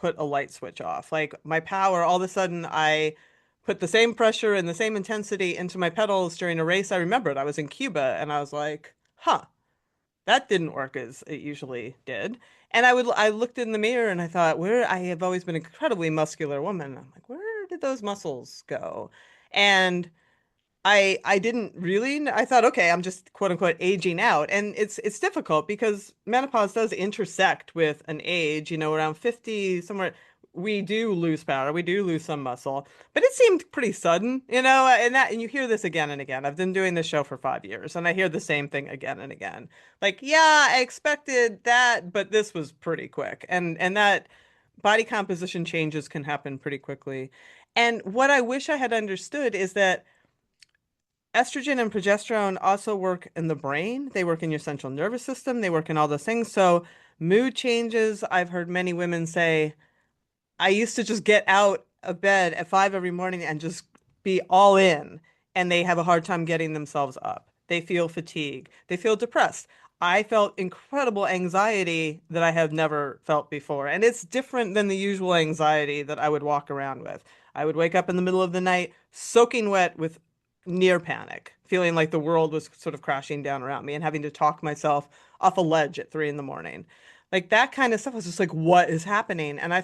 put a light switch off. Like my power, all of a sudden I put the same pressure and the same intensity into my pedals during a race. I remembered I was in Cuba and I was like, huh, that didn't work as it usually did. And I looked in the mirror and I thought, where I have always been an incredibly muscular woman. I'm like, where did those muscles go? And I didn't really I thought, okay, I'm just quote unquote aging out. And it's difficult because menopause does intersect with an age, around 50, somewhere we do lose power, we do lose some muscle, but it seemed pretty sudden, and you hear this again and again. I've been doing this show for 5 years and I hear the same thing again and again. Like, yeah, I expected that, but this was pretty quick. And that body composition changes can happen pretty quickly. And what I wish I had understood is that estrogen and progesterone also work in the brain. They work in your central nervous system. They work in all those things. So mood changes, I've heard many women say, I used to just get out of bed at 5 every morning and just be all in, and they have a hard time getting themselves up. They feel fatigue. They feel depressed. I felt incredible anxiety that I have never felt before. And it's different than the usual anxiety that I would walk around with. I would wake up in the middle of the night soaking wet with near panic, feeling like the world was sort of crashing down around me and having to talk myself off a ledge at 3 in the morning. Like that kind of stuff was just like, what is happening? And I